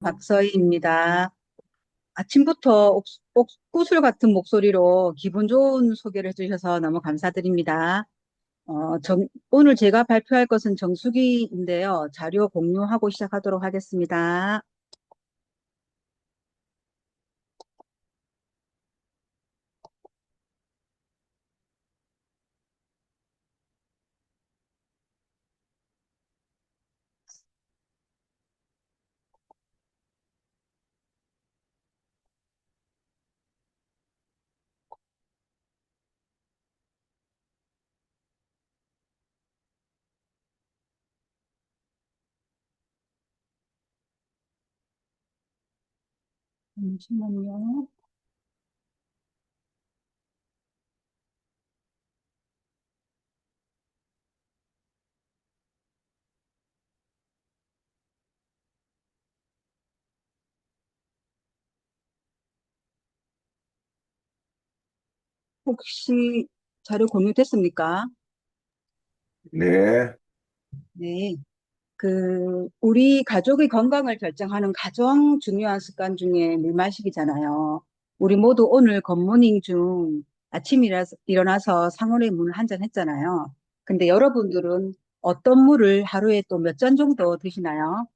박서희입니다. 아침부터 옥구슬 같은 목소리로 기분 좋은 소개를 해주셔서 너무 감사드립니다. 오늘 제가 발표할 것은 정수기인데요. 자료 공유하고 시작하도록 하겠습니다. 잠시만요. 혹시 자료 공유됐습니까? 네, 네. 우리 가족의 건강을 결정하는 가장 중요한 습관 중에 물 마시기잖아요. 우리 모두 오늘 굿모닝 중 아침이라 일어나서 상온의 물 한 잔 했잖아요. 근데 여러분들은 어떤 물을 하루에 또 몇 잔 정도 드시나요?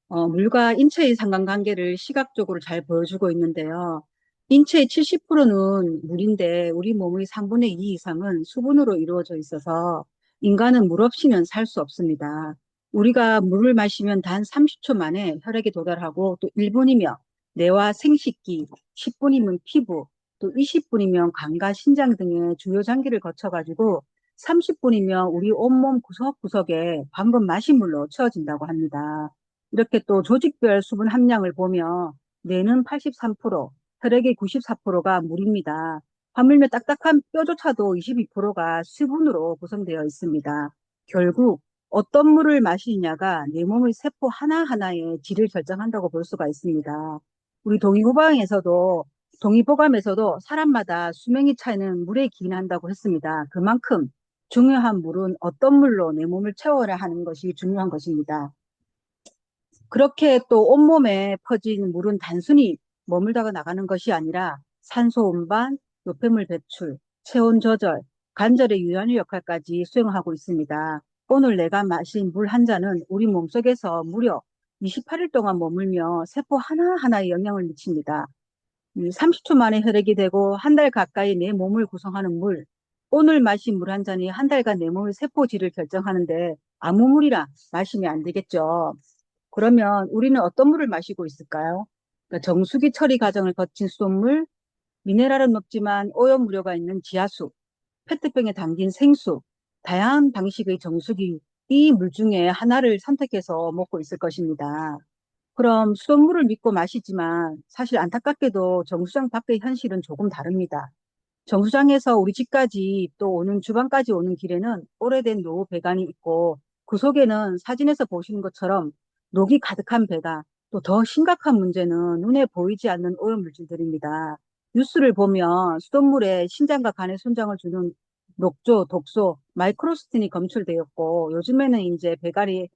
물과 인체의 상관관계를 시각적으로 잘 보여주고 있는데요. 인체의 70%는 물인데 우리 몸의 3분의 2 이상은 수분으로 이루어져 있어서 인간은 물 없이는 살 수 없습니다. 우리가 물을 마시면 단 30초 만에 혈액에 도달하고 또 1분이면 뇌와 생식기, 10분이면 피부, 또 20분이면 간과 신장 등의 주요 장기를 거쳐가지고 30분이면 우리 온몸 구석구석에 방금 마신 물로 채워진다고 합니다. 이렇게 또 조직별 수분 함량을 보면 뇌는 83%, 혈액의 94%가 물입니다. 하물며 딱딱한 뼈조차도 22%가 수분으로 구성되어 있습니다. 결국 어떤 물을 마시느냐가 내 몸의 세포 하나하나의 질을 결정한다고 볼 수가 있습니다. 우리 동의보감에서도 사람마다 수명이 차이는 물에 기인한다고 했습니다. 그만큼 중요한 물은 어떤 물로 내 몸을 채워야 하는 것이 중요한 것입니다. 그렇게 또 온몸에 퍼진 물은 단순히 머물다가 나가는 것이 아니라 산소 운반, 노폐물 배출, 체온 조절, 관절의 유연의 역할까지 수행하고 있습니다. 오늘 내가 마신 물 한 잔은 우리 몸속에서 무려 28일 동안 머물며 세포 하나하나에 영향을 미칩니다. 30초 만에 혈액이 되고 한 달 가까이 내 몸을 구성하는 물. 오늘 마신 물 한 잔이 한 달간 내 몸의 세포질을 결정하는데 아무 물이나 마시면 안 되겠죠. 그러면 우리는 어떤 물을 마시고 있을까요? 그러니까 정수기 처리 과정을 거친 수돗물, 미네랄은 높지만 오염 우려가 있는 지하수, 페트병에 담긴 생수, 다양한 방식의 정수기, 이 물 중에 하나를 선택해서 먹고 있을 것입니다. 그럼 수돗물을 믿고 마시지만 사실 안타깝게도 정수장 밖의 현실은 조금 다릅니다. 정수장에서 우리 집까지 또 오는 주방까지 오는 길에는 오래된 노후 배관이 있고 그 속에는 사진에서 보시는 것처럼 녹이 가득한 배가 또 더 심각한 문제는 눈에 보이지 않는 오염물질들입니다. 뉴스를 보면 수돗물에 신장과 간에 손상을 주는 녹조, 독소, 마이크로스틴이 검출되었고 요즘에는 이제 배갈이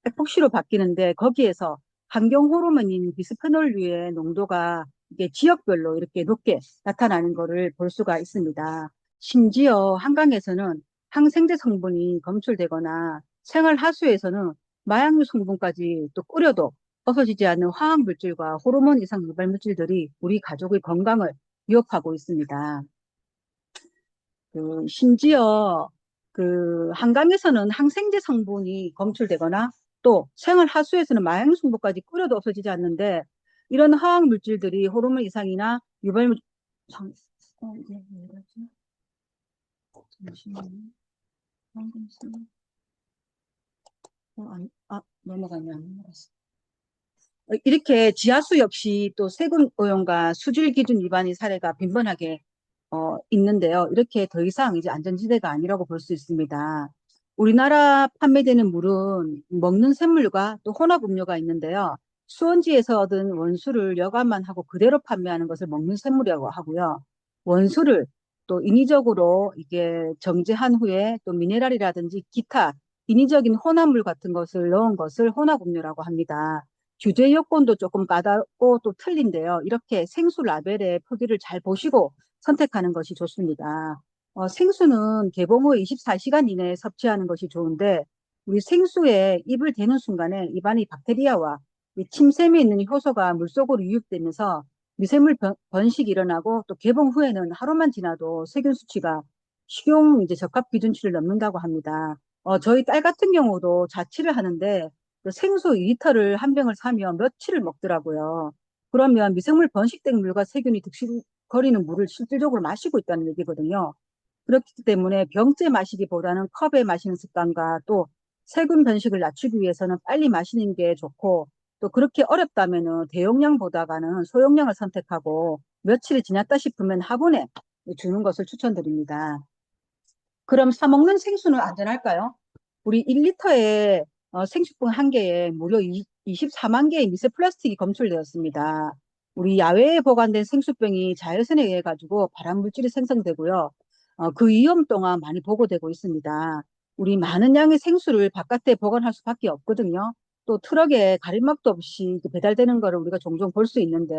에폭시로 바뀌는데 거기에서 환경 호르몬인 비스페놀류의 농도가 이게 지역별로 이렇게 높게 나타나는 것을 볼 수가 있습니다. 심지어 한강에서는 항생제 성분이 검출되거나 생활 하수에서는 마약류 성분까지 또 끓여도 없어지지 않는 화학 물질과 호르몬 이상 유발 물질들이 우리 가족의 건강을 위협하고 있습니다. 심지어 한강에서는 항생제 성분이 검출되거나 또 생활 하수에서는 마약 성분까지 끓여도 없어지지 않는데 이런 화학 물질들이 호르몬 이상이나 유발 물질 이게 왜 이러지? 잠시만요. 방금 넘어가면 안 넘어갔어. 이렇게 지하수 역시 또 세금 오염과 수질 기준 위반의 사례가 빈번하게 있는데요. 이렇게 더 이상 이제 안전지대가 아니라고 볼 수 있습니다. 우리나라 판매되는 물은 먹는 샘물과 또 혼합 음료가 있는데요. 수원지에서 얻은 원수를 여과만 하고 그대로 판매하는 것을 먹는 샘물이라고 하고요. 원수를 또 인위적으로 이게 정제한 후에 또 미네랄이라든지 기타 인위적인 혼합물 같은 것을 넣은 것을 혼합 음료라고 합니다. 규제 요건도 조금 까다롭고 또 틀린데요. 이렇게 생수 라벨의 표기를 잘 보시고 선택하는 것이 좋습니다. 생수는 개봉 후 24시간 이내에 섭취하는 것이 좋은데 우리 생수에 입을 대는 순간에 입안의 박테리아와 이 침샘에 있는 효소가 물속으로 유입되면서 미생물 번식이 일어나고 또 개봉 후에는 하루만 지나도 세균 수치가 식용 이제 적합 기준치를 넘는다고 합니다. 저희 딸 같은 경우도 자취를 하는데 그 생수 2리터를 한 병을 사면 며칠을 먹더라고요. 그러면 미생물 번식된 물과 세균이 득실거리는 물을 실질적으로 마시고 있다는 얘기거든요. 그렇기 때문에 병째 마시기보다는 컵에 마시는 습관과 또 세균 번식을 낮추기 위해서는 빨리 마시는 게 좋고 또 그렇게 어렵다면은 대용량보다는 소용량을 선택하고 며칠이 지났다 싶으면 화분에 주는 것을 추천드립니다. 그럼 사 먹는 생수는 안전할까요? 우리 1리터의 생수병 한 개에 무려 24만 개의 미세 플라스틱이 검출되었습니다. 우리 야외에 보관된 생수병이 자외선에 의해 가지고 발암 물질이 생성되고요. 그 위험 또한 많이 보고되고 있습니다. 우리 많은 양의 생수를 바깥에 보관할 수밖에 없거든요. 또 트럭에 가림막도 없이 배달되는 거를 우리가 종종 볼 수 있는데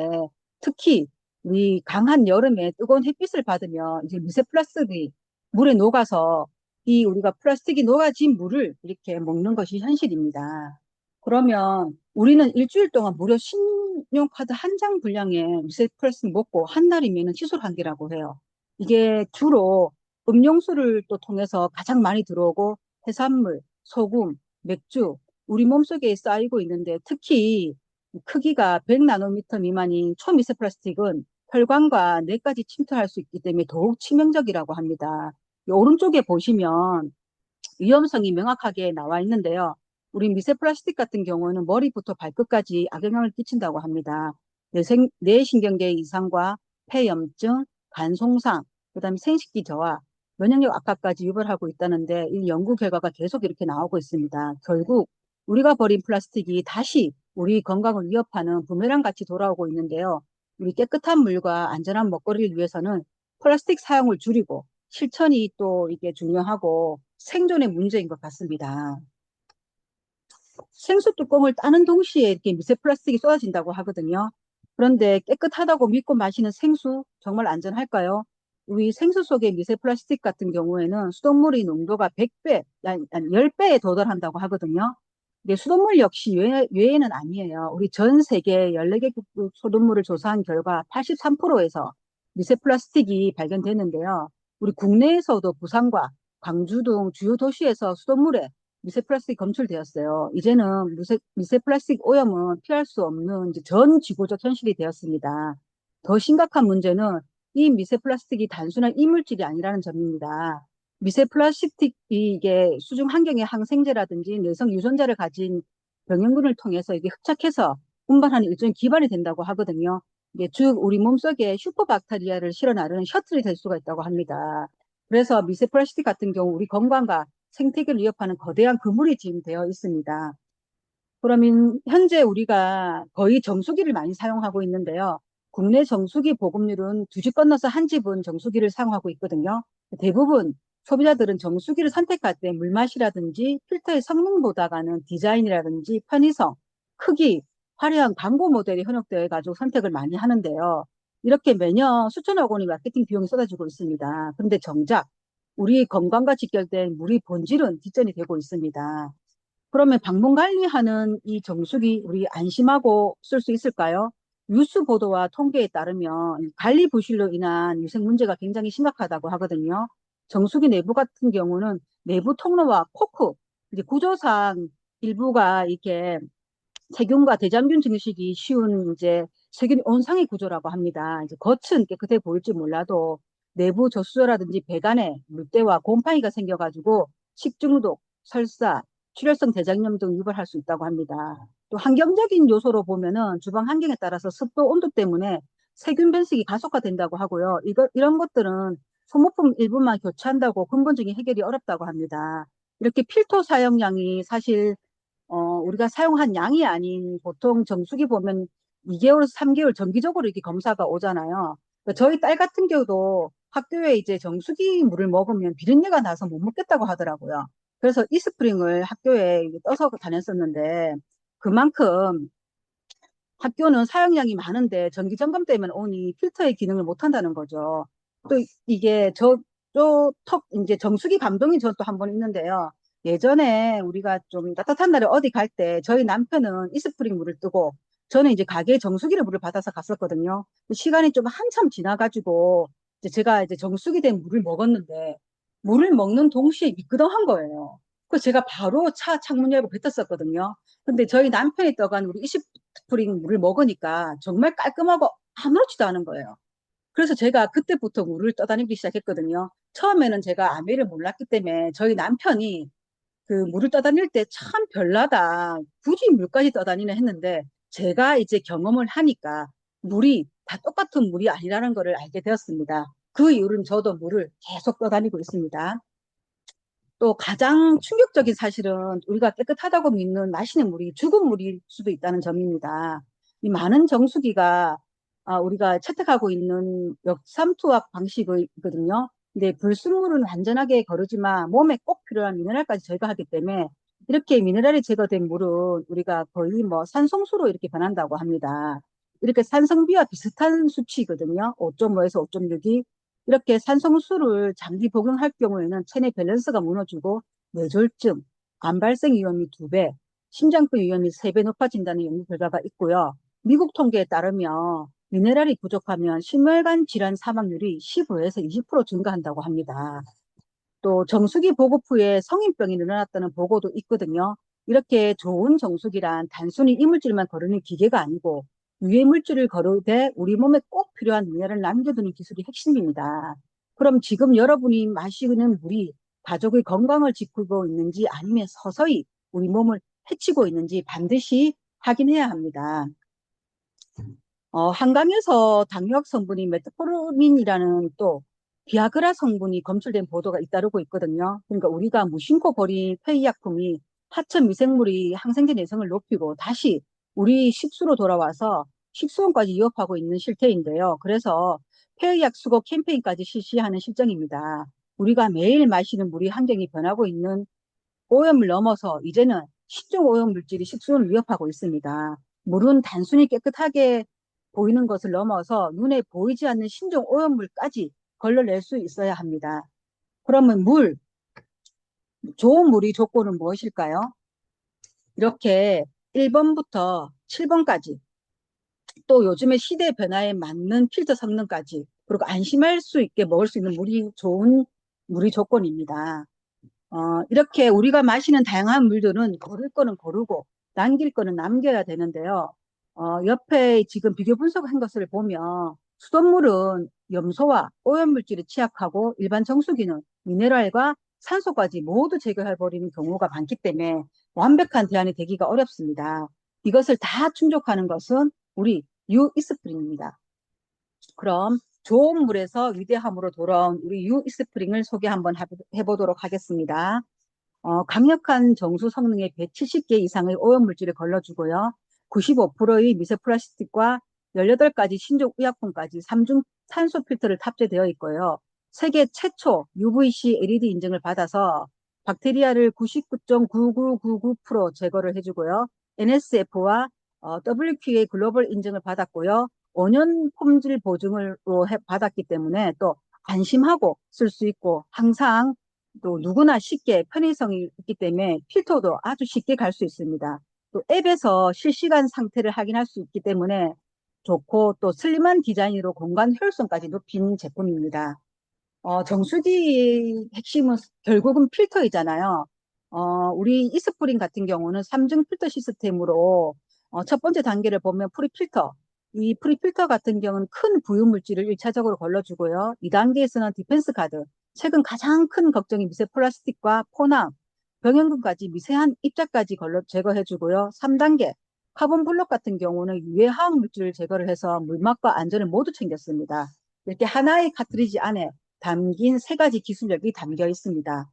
특히 우리 강한 여름에 뜨거운 햇빛을 받으면 이제 미세 플라스틱이 물에 녹아서 이 우리가 플라스틱이 녹아진 물을 이렇게 먹는 것이 현실입니다. 그러면 우리는 일주일 동안 무려 신용카드 한 장 분량의 미세 플라스틱 먹고 한 달이면 칫솔 한 개라고 해요. 이게 주로 음용수를 또 통해서 가장 많이 들어오고 해산물, 소금, 맥주, 우리 몸속에 쌓이고 있는데 특히 크기가 100나노미터 미만인 초미세 플라스틱은 혈관과 뇌까지 침투할 수 있기 때문에 더욱 치명적이라고 합니다. 오른쪽에 보시면 위험성이 명확하게 나와 있는데요. 우리 미세 플라스틱 같은 경우는 머리부터 발끝까지 악영향을 끼친다고 합니다. 뇌신경계 이상과 폐염증, 간송상, 그다음에 생식기 저하, 면역력 악화까지 유발하고 있다는데 이 연구 결과가 계속 이렇게 나오고 있습니다. 결국 우리가 버린 플라스틱이 다시 우리 건강을 위협하는 부메랑 같이 돌아오고 있는데요. 우리 깨끗한 물과 안전한 먹거리를 위해서는 플라스틱 사용을 줄이고 실천이 또 이게 중요하고 생존의 문제인 것 같습니다. 생수 뚜껑을 따는 동시에 이렇게 미세 플라스틱이 쏟아진다고 하거든요. 그런데 깨끗하다고 믿고 마시는 생수 정말 안전할까요? 우리 생수 속의 미세 플라스틱 같은 경우에는 수돗물의 농도가 100배, 한 10배에 도달한다고 하거든요. 근데 수돗물 역시 외에는 아니에요. 우리 전 세계 14개국 수돗물을 조사한 결과 83%에서 미세 플라스틱이 발견되는데요. 우리 국내에서도 부산과 광주 등 주요 도시에서 수돗물에 미세 플라스틱이 검출되었어요. 이제는 미세 플라스틱 오염은 피할 수 없는 이제 전 지구적 현실이 되었습니다. 더 심각한 문제는 이 미세 플라스틱이 단순한 이물질이 아니라는 점입니다. 미세 플라스틱이 이게 수중 환경의 항생제라든지 내성 유전자를 가진 병행군을 통해서 이게 흡착해서 운반하는 일종의 기반이 된다고 하거든요. 이게 즉 우리 몸속에 슈퍼박테리아를 실어 나르는 셔틀이 될 수가 있다고 합니다. 그래서 미세 플라스틱 같은 경우 우리 건강과 생태계를 위협하는 거대한 그물이 지금 되어 있습니다. 그러면 현재 우리가 거의 정수기를 많이 사용하고 있는데요. 국내 정수기 보급률은 두 집 건너서 한 집은 정수기를 사용하고 있거든요. 대부분 소비자들은 정수기를 선택할 때 물맛이라든지 필터의 성능보다가는 디자인이라든지 편의성, 크기, 화려한 광고 모델이 현혹되어 가지고 선택을 많이 하는데요. 이렇게 매년 수천억 원의 마케팅 비용이 쏟아지고 있습니다. 그런데 정작 우리 건강과 직결된 물의 본질은 뒷전이 되고 있습니다. 그러면 방문 관리하는 이 정수기 우리 안심하고 쓸 수 있을까요? 뉴스 보도와 통계에 따르면 관리 부실로 인한 위생 문제가 굉장히 심각하다고 하거든요. 정수기 내부 같은 경우는 내부 통로와 코크, 이제 구조상 일부가 이렇게 세균과 대장균 증식이 쉬운 이제 세균 온상의 구조라고 합니다. 이제 겉은 깨끗해 보일지 몰라도 내부 젖소라든지 배관에 물때와 곰팡이가 생겨가지고 식중독, 설사, 출혈성 대장염 등 유발할 수 있다고 합니다. 또 환경적인 요소로 보면은 주방 환경에 따라서 습도, 온도 때문에 세균 변식이 가속화된다고 하고요. 이런 것들은 소모품 일부만 교체한다고 근본적인 해결이 어렵다고 합니다. 이렇게 필터 사용량이 사실 우리가 사용한 양이 아닌 보통 정수기 보면 2개월에서 3개월 정기적으로 이렇게 검사가 오잖아요. 그러니까 저희 딸 같은 경우도 학교에 이제 정수기 물을 먹으면 비린내가 나서 못 먹겠다고 하더라고요. 그래서 이스프링을 학교에 떠서 다녔었는데 그만큼 학교는 사용량이 많은데 전기 점검 때문에 오니 필터의 기능을 못 한다는 거죠. 또 이게 이제 정수기 감동이 저 또 한 번 있는데요. 예전에 우리가 좀 따뜻한 날에 어디 갈 때 저희 남편은 이스프링 물을 뜨고 저는 이제 가게에 정수기를 물을 받아서 갔었거든요. 시간이 좀 한참 지나가지고 이제 제가 이제 정수기 된 물을 먹었는데 물을 먹는 동시에 미끄덩한 거예요. 그래서 제가 바로 차 창문 열고 뱉었었거든요. 근데 저희 남편이 떠간 우리 이스프링 물을 먹으니까 정말 깔끔하고 아무렇지도 않은 거예요. 그래서 제가 그때부터 물을 떠다니기 시작했거든요. 처음에는 제가 아메를 몰랐기 때문에 저희 남편이 그 물을 떠다닐 때 참 별나다. 굳이 물까지 떠다니네 했는데 제가 이제 경험을 하니까 물이 다 똑같은 물이 아니라는 것을 알게 되었습니다. 그 이후로는 저도 물을 계속 떠다니고 있습니다. 또 가장 충격적인 사실은 우리가 깨끗하다고 믿는 마시는 물이 죽은 물일 수도 있다는 점입니다. 이 많은 정수기가 우리가 채택하고 있는 역삼투압 방식이거든요. 근데 불순물은 안전하게 거르지만 몸에 꼭 필요한 미네랄까지 제거하기 때문에 이렇게 미네랄이 제거된 물은 우리가 거의 뭐 산성수로 이렇게 변한다고 합니다. 이렇게 산성비와 비슷한 수치거든요. 5.5에서 5.6이 이렇게 산성수를 장기 복용할 경우에는 체내 밸런스가 무너지고 뇌졸중, 암 발생 위험이 2배, 심장병 위험이 3배 높아진다는 연구 결과가 있고요. 미국 통계에 따르면 미네랄이 부족하면 심혈관 질환 사망률이 15에서 20% 증가한다고 합니다. 또 정수기 보급 후에 성인병이 늘어났다는 보고도 있거든요. 이렇게 좋은 정수기란 단순히 이물질만 거르는 기계가 아니고 유해 물질을 거르되 우리 몸에 꼭 필요한 미네랄을 남겨두는 기술이 핵심입니다. 그럼 지금 여러분이 마시는 물이 가족의 건강을 지키고 있는지 아니면 서서히 우리 몸을 해치고 있는지 반드시 확인해야 합니다. 한강에서 당뇨약 성분이 메트포르민이라는 또 비아그라 성분이 검출된 보도가 잇따르고 있거든요. 그러니까 우리가 무심코 버린 폐의약품이 하천 미생물이 항생제 내성을 높이고 다시 우리 식수로 돌아와서 식수원까지 위협하고 있는 실태인데요. 그래서 폐의약 수거 캠페인까지 실시하는 실정입니다. 우리가 매일 마시는 물이 환경이 변하고 있는 오염을 넘어서 이제는 식중 오염 물질이 식수원을 위협하고 있습니다. 물은 단순히 깨끗하게 보이는 것을 넘어서 눈에 보이지 않는 신종 오염물까지 걸러낼 수 있어야 합니다. 그러면 좋은 물의 조건은 무엇일까요? 이렇게 1번부터 7번까지 또 요즘의 시대 변화에 맞는 필터 성능까지 그리고 안심할 수 있게 먹을 수 있는 물이 좋은 물의 조건입니다. 이렇게 우리가 마시는 다양한 물들은 고를 거는 고르고 남길 거는 남겨야 되는데요. 옆에 지금 비교 분석한 것을 보면 수돗물은 염소와 오염물질에 취약하고 일반 정수기는 미네랄과 산소까지 모두 제거해버리는 경우가 많기 때문에 완벽한 대안이 되기가 어렵습니다. 이것을 다 충족하는 것은 우리 유이스프링입니다. 그럼 좋은 물에서 위대함으로 돌아온 우리 유이스프링을 소개 한번 해보도록 하겠습니다. 강력한 정수 성능의 170개 이상의 오염물질을 걸러주고요. 95%의 미세 플라스틱과 18가지 신종 의약품까지 3중 탄소 필터를 탑재되어 있고요. 세계 최초 UVC LED 인증을 받아서 박테리아를 99.9999% 제거를 해주고요. NSF와 WQA 글로벌 인증을 받았고요. 5년 품질 보증으로 받았기 때문에 또 안심하고 쓸 수 있고 항상 또 누구나 쉽게 편의성이 있기 때문에 필터도 아주 쉽게 갈 수 있습니다. 또 앱에서 실시간 상태를 확인할 수 있기 때문에 좋고 또 슬림한 디자인으로 공간 효율성까지 높인 제품입니다. 정수기 핵심은 결국은 필터이잖아요. 우리 이스프링 같은 경우는 3중 필터 시스템으로 첫 번째 단계를 보면 프리필터. 이 프리필터 같은 경우는 큰 부유물질을 1차적으로 걸러주고요. 2단계에서는 디펜스 가드. 최근 가장 큰 걱정이 미세 플라스틱과 포낭, 병현금까지 미세한 입자까지 제거해주고요. 3단계 카본 블록 같은 경우는 유해 화학 물질을 제거를 해서 물맛과 안전을 모두 챙겼습니다. 이렇게 하나의 카트리지 안에 담긴 3가지 기술력이 담겨 있습니다.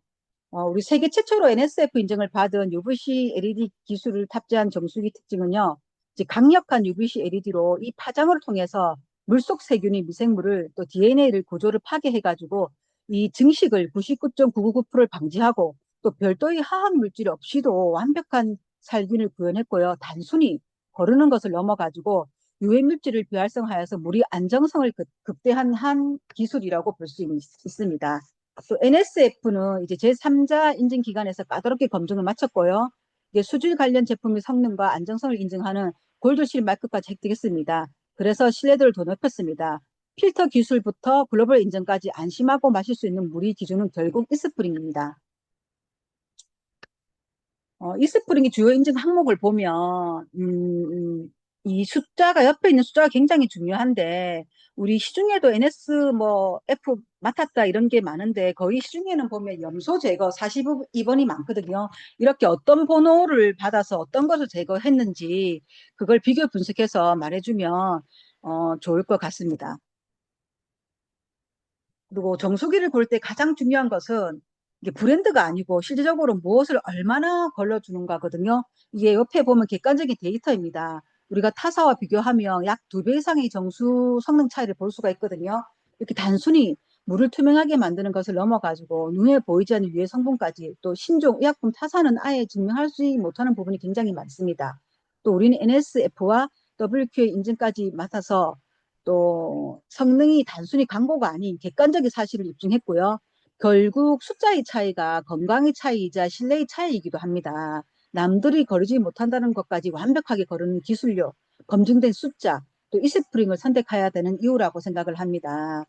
우리 세계 최초로 NSF 인증을 받은 UVC LED 기술을 탑재한 정수기 특징은요. 이제 강력한 UVC LED로 이 파장을 통해서 물속 세균이 미생물을 또 DNA를 구조를 파괴해가지고 이 증식을 99.999%를 방지하고 또 별도의 화학 물질 없이도 완벽한 살균을 구현했고요. 단순히 거르는 것을 넘어가지고 유해 물질을 비활성화해서 물이 안정성을 극대화한 한 기술이라고 볼 수 있습니다. 또 NSF는 이제 제3자 인증 기관에서 까다롭게 검증을 마쳤고요. 이게 수질 관련 제품의 성능과 안정성을 인증하는 골드실 마크까지 획득했습니다. 그래서 신뢰도를 더 높였습니다. 필터 기술부터 글로벌 인증까지 안심하고 마실 수 있는 물의 기준은 결국 이스프링입니다. 이스프링의 주요 인증 항목을 보면 이 숫자가 옆에 있는 숫자가 굉장히 중요한데 우리 시중에도 NS 뭐 F 맡았다 이런 게 많은데 거의 시중에는 보면 염소 제거 42번이 많거든요. 이렇게 어떤 번호를 받아서 어떤 것을 제거했는지 그걸 비교 분석해서 말해주면 좋을 것 같습니다. 그리고 정수기를 고를 때 가장 중요한 것은 이게 브랜드가 아니고 실질적으로 무엇을 얼마나 걸러주는가거든요. 이게 옆에 보면 객관적인 데이터입니다. 우리가 타사와 비교하면 약 2배 이상의 정수 성능 차이를 볼 수가 있거든요. 이렇게 단순히 물을 투명하게 만드는 것을 넘어가지고 눈에 보이지 않는 유해 성분까지 또 신종 의약품 타사는 아예 증명할 수 못하는 부분이 굉장히 많습니다. 또 우리는 NSF와 WQA 인증까지 맡아서 또 성능이 단순히 광고가 아닌 객관적인 사실을 입증했고요. 결국 숫자의 차이가 건강의 차이이자 신뢰의 차이이기도 합니다. 남들이 거르지 못한다는 것까지 완벽하게 거르는 기술력, 검증된 숫자, 또 이스프링을 선택해야 되는 이유라고 생각을 합니다.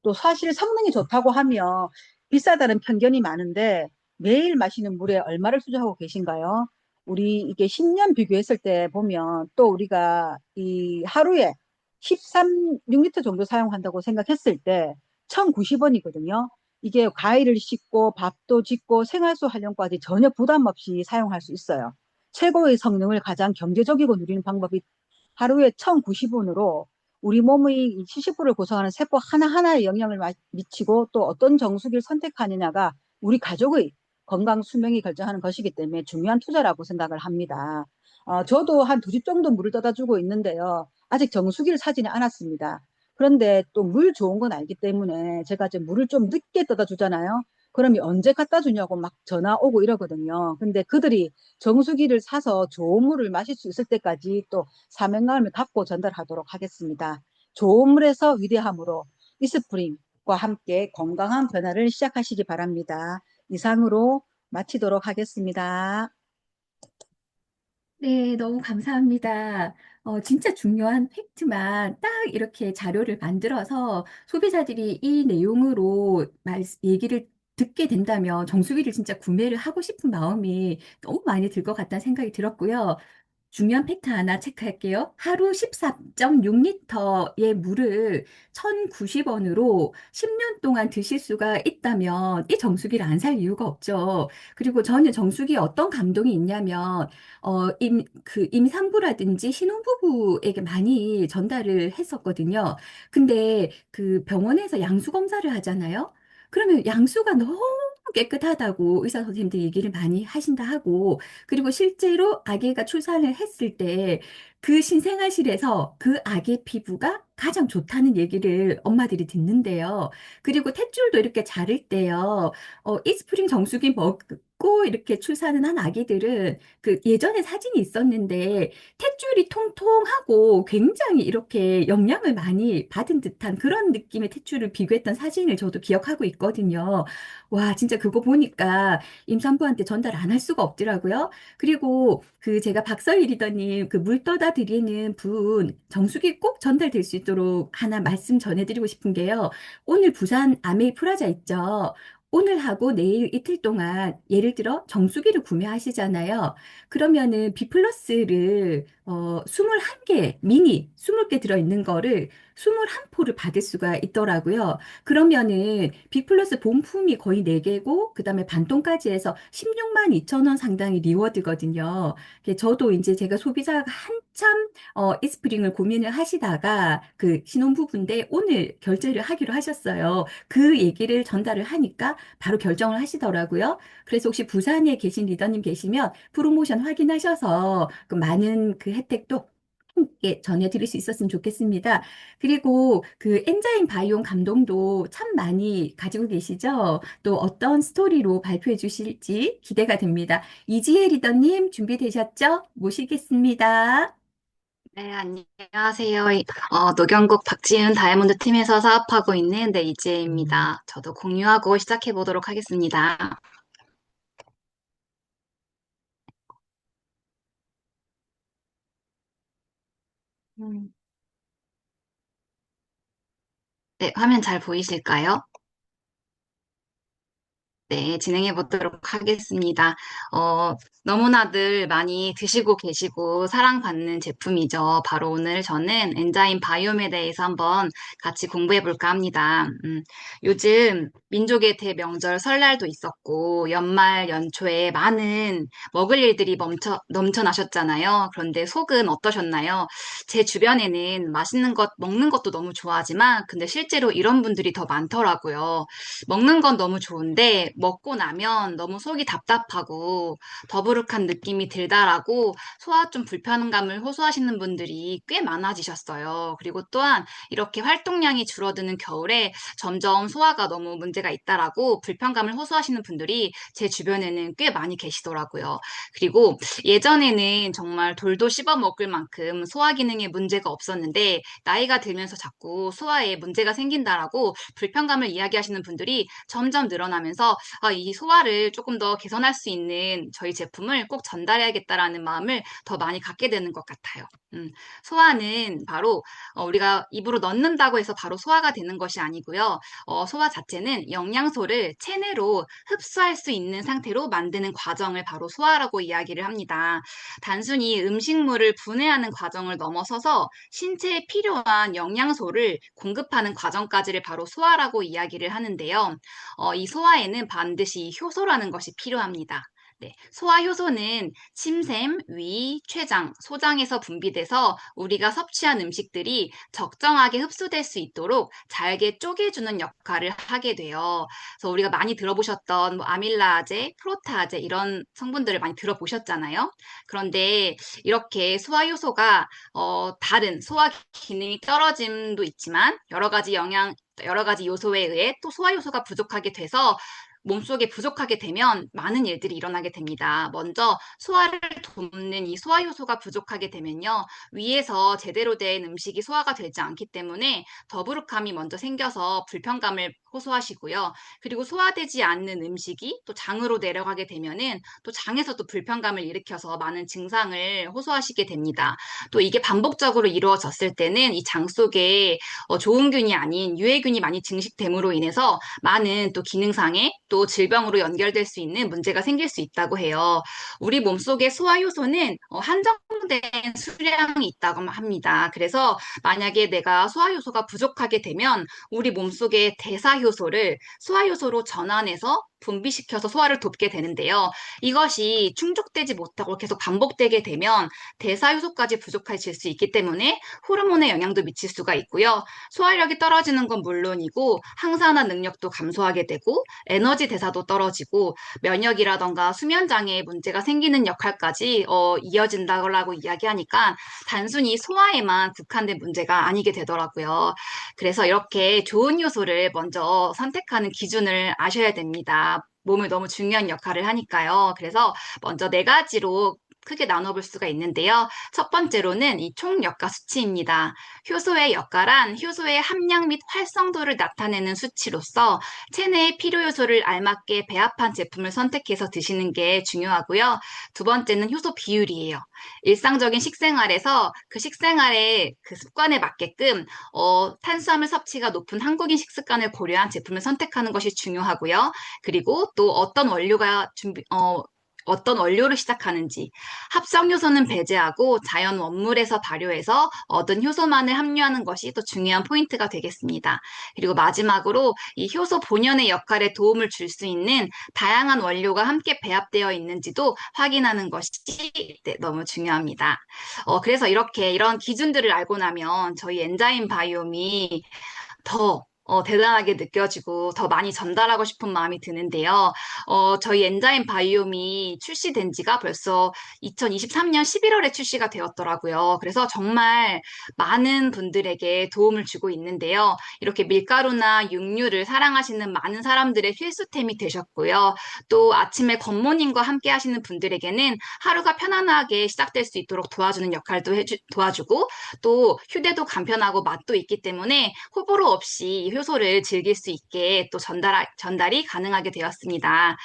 또 사실 성능이 좋다고 하면 비싸다는 편견이 많은데 매일 마시는 물에 얼마를 투자하고 계신가요? 우리 이게 10년 비교했을 때 보면 또 우리가 이 하루에 13, 6리터 정도 사용한다고 생각했을 때 1,090원이거든요. 이게 과일을 씻고 밥도 짓고 생활소 활용까지 전혀 부담 없이 사용할 수 있어요. 최고의 성능을 가장 경제적이고 누리는 방법이 하루에 1,090원으로 우리 몸의 70%를 구성하는 세포 하나하나에 영향을 미치고 또 어떤 정수기를 선택하느냐가 우리 가족의 건강 수명이 결정하는 것이기 때문에 중요한 투자라고 생각을 합니다. 저도 한 2집 정도 물을 떠다 주고 있는데요. 아직 정수기를 사지는 않았습니다. 그런데 또 물 좋은 건 알기 때문에 제가 이제 물을 좀 늦게 떠다 주잖아요. 그러면 언제 갖다 주냐고 막 전화 오고 이러거든요. 근데 그들이 정수기를 사서 좋은 물을 마실 수 있을 때까지 또 사명감을 갖고 전달하도록 하겠습니다. 좋은 물에서 위대함으로 이스프링과 함께 건강한 변화를 시작하시기 바랍니다. 이상으로 마치도록 하겠습니다. 네, 너무 감사합니다. 진짜 중요한 팩트만 딱 이렇게 자료를 만들어서 소비자들이 이 내용으로 얘기를 듣게 된다면 정수기를 진짜 구매를 하고 싶은 마음이 너무 많이 들 것 같다는 생각이 들었고요. 중요한 팩트 하나 체크할게요. 하루 14.6리터의 물을 1,090원으로 10년 동안 드실 수가 있다면 이 정수기를 안 살 이유가 없죠. 그리고 저는 정수기에 어떤 감동이 있냐면, 임산부라든지 신혼부부에게 많이 전달을 했었거든요. 근데 그 병원에서 양수 검사를 하잖아요. 그러면 양수가 너무 깨끗하다고 의사 선생님들 얘기를 많이 하신다 하고, 그리고 실제로 아기가 출산을 했을 때 그 신생아실에서 그 아기 피부가 가장 좋다는 얘기를 엄마들이 듣는데요. 그리고 탯줄도 이렇게 자를 때요. 이스프링 정수기 먹고 이렇게 출산을 한 아기들은 그 예전에 사진이 있었는데 탯줄이 통통하고 굉장히 이렇게 영양을 많이 받은 듯한 그런 느낌의 탯줄을 비교했던 사진을 저도 기억하고 있거든요. 와, 진짜 그거 보니까 임산부한테 전달 안 할 수가 없더라고요. 그리고 그 제가 박서희 리더님 그 물 떠다 드리는 분 정수기 꼭 전달될 수 있도록 하나 말씀 전해드리고 싶은 게요. 오늘 부산 아메이 프라자 있죠. 오늘 하고 내일 이틀 동안 예를 들어 정수기를 구매하시잖아요. 그러면은 B 플러스를 21개 미니 20개 들어있는 거를 21포를 받을 수가 있더라고요. 그러면은 B 플러스 본품이 거의 4개고 그다음에 반통까지 해서 16만 2천 원 상당의 리워드거든요. 저도 이제 제가 소비자가 한참 이스프링을 고민을 하시다가 그 신혼부부인데 오늘 결제를 하기로 하셨어요. 그 얘기를 전달을 하니까 바로 결정을 하시더라고요. 그래서 혹시 부산에 계신 리더님 계시면 프로모션 확인하셔서 그 많은 그 혜택도 함께 전해드릴 수 있었으면 좋겠습니다. 그리고 그 엔자임 바이온 감동도 참 많이 가지고 계시죠? 또 어떤 스토리로 발표해 주실지 기대가 됩니다. 이지혜 리더님 준비되셨죠? 모시겠습니다. 네, 안녕하세요. 녹영국 박지은 다이아몬드 팀에서 사업하고 있는 이지혜입니다. 저도 공유하고 시작해 보도록 하겠습니다. 음, 네, 화면 잘 보이실까요? 네, 진행해 보도록 하겠습니다. 어, 너무나들 많이 드시고 계시고 사랑받는 제품이죠. 바로 오늘 저는 엔자임 바이옴에 대해서 한번 같이 공부해 볼까 합니다. 요즘 민족의 대명절 설날도 있었고 연말 연초에 많은 먹을 일들이 넘쳐나셨잖아요. 그런데 속은 어떠셨나요? 제 주변에는 맛있는 것, 먹는 것도 너무 좋아하지만 근데 실제로 이런 분들이 더 많더라고요. 먹는 건 너무 좋은데 먹고 나면 너무 속이 답답하고 더부룩한 느낌이 들다라고 소화 좀 불편감을 호소하시는 분들이 꽤 많아지셨어요. 그리고 또한 이렇게 활동량이 줄어드는 겨울에 점점 소화가 너무 문제가 있다라고 불편감을 호소하시는 분들이 제 주변에는 꽤 많이 계시더라고요. 그리고 예전에는 정말 돌도 씹어 먹을 만큼 소화 기능에 문제가 없었는데 나이가 들면서 자꾸 소화에 문제가 생긴다라고 불편감을 이야기하시는 분들이 점점 늘어나면서 이 소화를 조금 더 개선할 수 있는 저희 제품을 꼭 전달해야겠다라는 마음을 더 많이 갖게 되는 것 같아요. 소화는 바로 우리가 입으로 넣는다고 해서 바로 소화가 되는 것이 아니고요. 소화 자체는 영양소를 체내로 흡수할 수 있는 상태로 만드는 과정을 바로 소화라고 이야기를 합니다. 단순히 음식물을 분해하는 과정을 넘어서서 신체에 필요한 영양소를 공급하는 과정까지를 바로 소화라고 이야기를 하는데요. 이 소화에는 반드시 효소라는 것이 필요합니다. 네, 소화 효소는 침샘, 위, 췌장, 소장에서 분비돼서 우리가 섭취한 음식들이 적정하게 흡수될 수 있도록 잘게 쪼개주는 역할을 하게 돼요. 그래서 우리가 많이 들어보셨던 뭐 아밀라제, 프로타제 이런 성분들을 많이 들어보셨잖아요. 그런데 이렇게 소화 효소가 다른 소화 기능이 떨어짐도 있지만 여러 가지 요소에 의해 또 소화 요소가 부족하게 돼서 몸속에 부족하게 되면 많은 일들이 일어나게 됩니다. 먼저 소화를 돕는 이 소화 요소가 부족하게 되면요. 위에서 제대로 된 음식이 소화가 되지 않기 때문에 더부룩함이 먼저 생겨서 불편감을 호소하시고요. 그리고 소화되지 않는 음식이 또 장으로 내려가게 되면은 또 장에서도 불편감을 일으켜서 많은 증상을 호소하시게 됩니다. 또 이게 반복적으로 이루어졌을 때는 이 장 속에 좋은 균이 아닌 유해균이 많이 증식됨으로 인해서 많은 또 기능상의 또 질병으로 연결될 수 있는 문제가 생길 수 있다고 해요. 우리 몸속에 소화 효소는 한정된 수량이 있다고 합니다. 그래서 만약에 내가 소화 효소가 부족하게 되면 우리 몸속의 대사 효소를 소화 효소로 전환해서 분비시켜서 소화를 돕게 되는데요. 이것이 충족되지 못하고 계속 반복되게 되면 대사 효소까지 부족해질 수 있기 때문에 호르몬에 영향도 미칠 수가 있고요. 소화력이 떨어지는 건 물론이고 항산화 능력도 감소하게 되고 에너지 대사도 떨어지고 면역이라던가 수면 장애에 문제가 생기는 역할까지 이어진다고 이야기하니까 단순히 소화에만 국한된 문제가 아니게 되더라고요. 그래서 이렇게 좋은 요소를 먼저 선택하는 기준을 아셔야 됩니다. 몸을 너무 중요한 역할을 하니까요. 그래서 먼저 네 가지로 크게 나눠볼 수가 있는데요. 첫 번째로는 이 총역가 수치입니다. 효소의 역할은 효소의 함량 및 활성도를 나타내는 수치로서 체내의 필요 요소를 알맞게 배합한 제품을 선택해서 드시는 게 중요하고요. 두 번째는 효소 비율이에요. 일상적인 식생활에서 그 식생활의 그 습관에 맞게끔 탄수화물 섭취가 높은 한국인 식습관을 고려한 제품을 선택하는 것이 중요하고요. 그리고 또 어떤 원료를 시작하는지, 합성 요소는 배제하고 자연 원물에서 발효해서 얻은 효소만을 함유하는 것이 또 중요한 포인트가 되겠습니다. 그리고 마지막으로 이 효소 본연의 역할에 도움을 줄 수 있는 다양한 원료가 함께 배합되어 있는지도 확인하는 것이 네, 너무 중요합니다. 그래서 이런 기준들을 알고 나면 저희 엔자임 바이옴이 더 대단하게 느껴지고 더 많이 전달하고 싶은 마음이 드는데요. 저희 엔자임 바이옴이 출시된 지가 벌써 2023년 11월에 출시가 되었더라고요. 그래서 정말 많은 분들에게 도움을 주고 있는데요. 이렇게 밀가루나 육류를 사랑하시는 많은 사람들의 필수템이 되셨고요. 또 아침에 굿모닝과 함께 하시는 분들에게는 하루가 편안하게 시작될 수 있도록 도와주는 역할도 도와주고 또 휴대도 간편하고 맛도 있기 때문에 호불호 없이 효소를 즐길 수 있게 또 전달이 가능하게 되었습니다.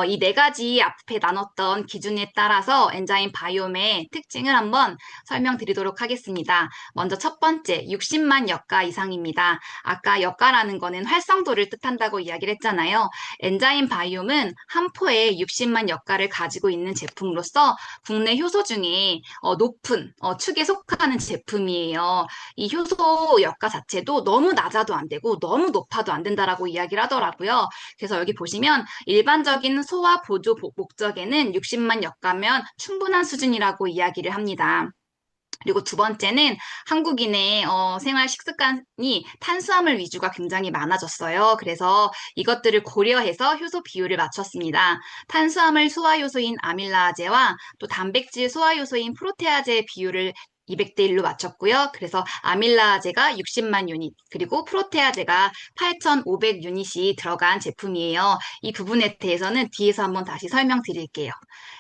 이 네 가지 앞에 나눴던 기준에 따라서 엔자임 바이옴의 특징을 한번 설명드리도록 하겠습니다. 먼저 첫 번째, 60만 역가 이상입니다. 아까 역가라는 거는 활성도를 뜻한다고 이야기를 했잖아요. 엔자임 바이옴은 한 포에 60만 역가를 가지고 있는 제품으로서 국내 효소 중에 높은 축에 속하는 제품이에요. 이 효소 역가 자체도 너무 낮아도 안 되고 너무 높아도 안 된다라고 이야기를 하더라고요. 그래서 여기 보시면 일반적인 소화 보조 목적에는 60만 역가면 충분한 수준이라고 이야기를 합니다. 그리고 두 번째는 한국인의 생활 식습관이 탄수화물 위주가 굉장히 많아졌어요. 그래서 이것들을 고려해서 효소 비율을 맞췄습니다. 탄수화물 소화 요소인 아밀라아제와 또 단백질 소화 요소인 프로테아제 비율을 200대 1로 맞췄고요. 그래서 아밀라아제가 60만 유닛, 그리고 프로테아제가 8,500 유닛이 들어간 제품이에요. 이 부분에 대해서는 뒤에서 한번 다시 설명드릴게요.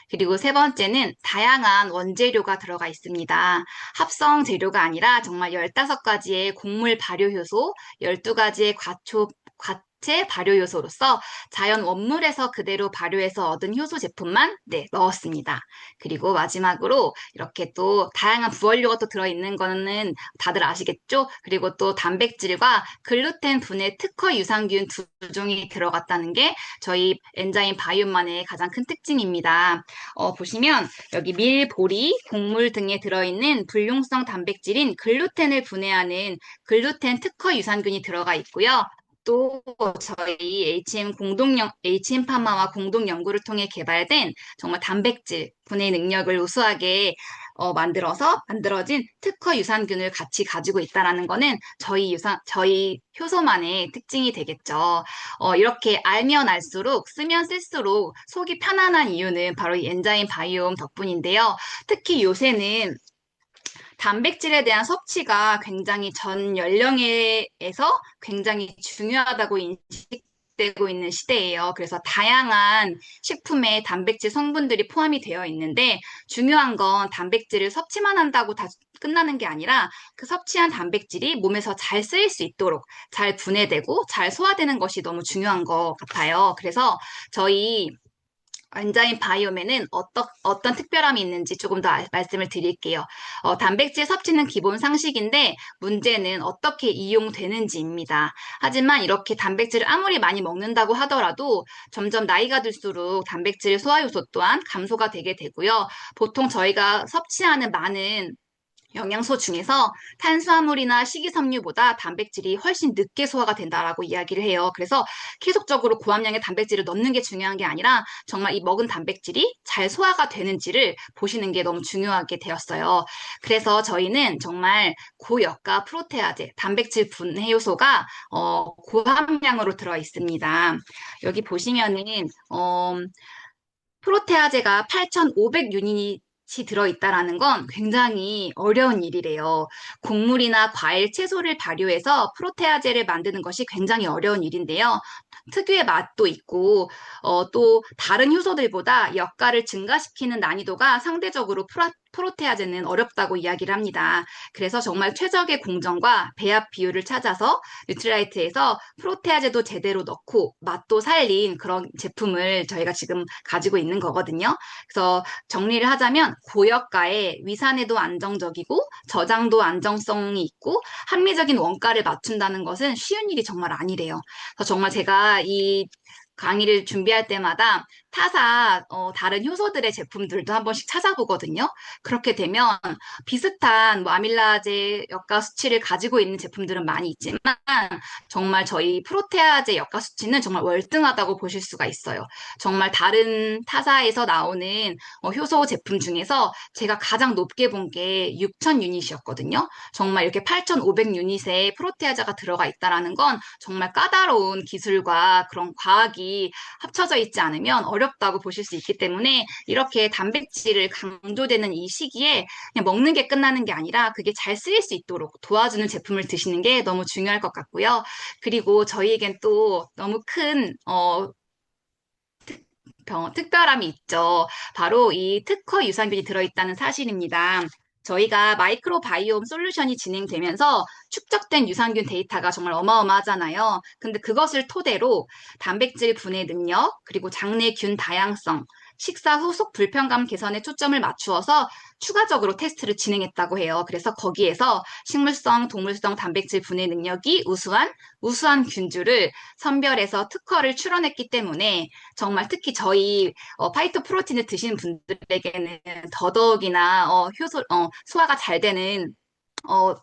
그리고 세 번째는 다양한 원재료가 들어가 있습니다. 합성 재료가 아니라 정말 15가지의 곡물 발효 효소, 12가지의 과체 발효 요소로서 자연 원물에서 그대로 발효해서 얻은 효소 제품만 넣었습니다. 그리고 마지막으로 이렇게 또 다양한 부원료가 또 들어있는 거는 다들 아시겠죠? 그리고 또 단백질과 글루텐 분해 특허 유산균 두 종이 들어갔다는 게 저희 엔자임 바이옴만의 가장 큰 특징입니다. 보시면 여기 밀, 보리, 곡물 등에 들어있는 불용성 단백질인 글루텐을 분해하는 글루텐 특허 유산균이 들어가 있고요. 또 저희 HM 파마와 공동 연구를 통해 개발된 정말 단백질 분해 능력을 우수하게 만들어진 특허 유산균을 같이 가지고 있다라는 거는 저희 효소만의 특징이 되겠죠. 이렇게 알면 알수록 쓰면 쓸수록 속이 편안한 이유는 바로 이 엔자임 바이옴 덕분인데요. 특히 요새는 단백질에 대한 섭취가 굉장히 전 연령에서 굉장히 중요하다고 인식되고 있는 시대예요. 그래서 다양한 식품에 단백질 성분들이 포함이 되어 있는데 중요한 건 단백질을 섭취만 한다고 다 끝나는 게 아니라 그 섭취한 단백질이 몸에서 잘 쓰일 수 있도록 잘 분해되고 잘 소화되는 것이 너무 중요한 것 같아요. 그래서 저희 엔자임 바이옴에는 어떤 특별함이 있는지 조금 더 말씀을 드릴게요. 단백질 섭취는 기본 상식인데 문제는 어떻게 이용되는지입니다. 하지만 이렇게 단백질을 아무리 많이 먹는다고 하더라도 점점 나이가 들수록 단백질 소화 요소 또한 감소가 되게 되고요. 보통 저희가 섭취하는 많은 영양소 중에서 탄수화물이나 식이섬유보다 단백질이 훨씬 늦게 소화가 된다라고 이야기를 해요. 그래서 계속적으로 고함량의 단백질을 넣는 게 중요한 게 아니라 정말 이 먹은 단백질이 잘 소화가 되는지를 보시는 게 너무 중요하게 되었어요. 그래서 저희는 정말 고역가 프로테아제, 단백질 분해 요소가 고함량으로 들어 있습니다. 여기 보시면은 프로테아제가 8,500 유닛이 들어있다라는 건 굉장히 어려운 일이래요. 곡물이나 과일, 채소를 발효해서 프로테아제를 만드는 것이 굉장히 어려운 일인데요. 특유의 맛도 있고 또 다른 효소들보다 역가를 증가시키는 난이도가 상대적으로 프로테아제는 어렵다고 이야기를 합니다. 그래서 정말 최적의 공정과 배합 비율을 찾아서 뉴트라이트에서 프로테아제도 제대로 넣고 맛도 살린 그런 제품을 저희가 지금 가지고 있는 거거든요. 그래서 정리를 하자면 고역가에 위산에도 안정적이고 저장도 안정성이 있고 합리적인 원가를 맞춘다는 것은 쉬운 일이 정말 아니래요. 그래서 정말 제가 이 강의를 준비할 때마다 타사 다른 효소들의 제품들도 한 번씩 찾아보거든요. 그렇게 되면 비슷한 뭐 아밀라제 역가 수치를 가지고 있는 제품들은 많이 있지만 정말 저희 프로테아제 역가 수치는 정말 월등하다고 보실 수가 있어요. 정말 다른 타사에서 나오는 효소 제품 중에서 제가 가장 높게 본 게 6,000 유닛이었거든요. 정말 이렇게 8,500 유닛의 프로테아제가 들어가 있다라는 건 정말 까다로운 기술과 그런 과학이 합쳐져 있지 않으면 어렵다고 보실 수 있기 때문에 이렇게 단백질을 강조되는 이 시기에 그냥 먹는 게 끝나는 게 아니라 그게 잘 쓰일 수 있도록 도와주는 제품을 드시는 게 너무 중요할 것 같고요. 그리고 저희에겐 또 너무 큰 특별함이 있죠. 바로 이 특허 유산균이 들어있다는 사실입니다. 저희가 마이크로바이옴 솔루션이 진행되면서 축적된 유산균 데이터가 정말 어마어마하잖아요. 근데 그것을 토대로 단백질 분해 능력, 그리고 장내균 다양성, 식사 후속 불편감 개선에 초점을 맞추어서 추가적으로 테스트를 진행했다고 해요. 그래서 거기에서 식물성, 동물성 단백질 분해 능력이 우수한 균주를 선별해서 특허를 출원했기 때문에 정말 특히 저희 파이토 프로틴을 드시는 분들에게는 더더욱이나 소화가 잘 되는 어,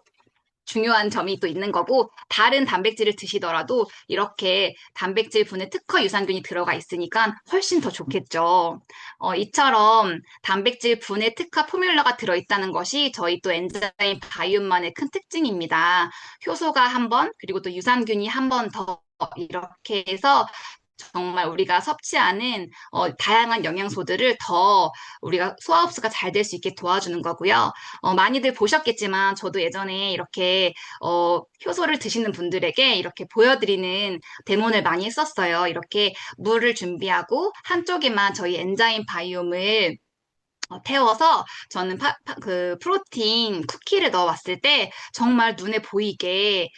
중요한 점이 또 있는 거고 다른 단백질을 드시더라도 이렇게 단백질 분해 특허 유산균이 들어가 있으니까 훨씬 더 좋겠죠. 이처럼 단백질 분해 특허 포뮬러가 들어있다는 것이 저희 또 엔자임 바이옴만의 큰 특징입니다. 효소가 한 번, 그리고 또 유산균이 한 번 더 이렇게 해서 정말 우리가 섭취하는 다양한 영양소들을 더 우리가 소화 흡수가 잘 될 수 있게 도와주는 거고요. 많이들 보셨겠지만 저도 예전에 이렇게 효소를 드시는 분들에게 이렇게 보여드리는 데모를 많이 했었어요. 이렇게 물을 준비하고 한쪽에만 저희 엔자임 바이옴을 태워서 저는 그 프로틴 쿠키를 넣어봤을 때 정말 눈에 보이게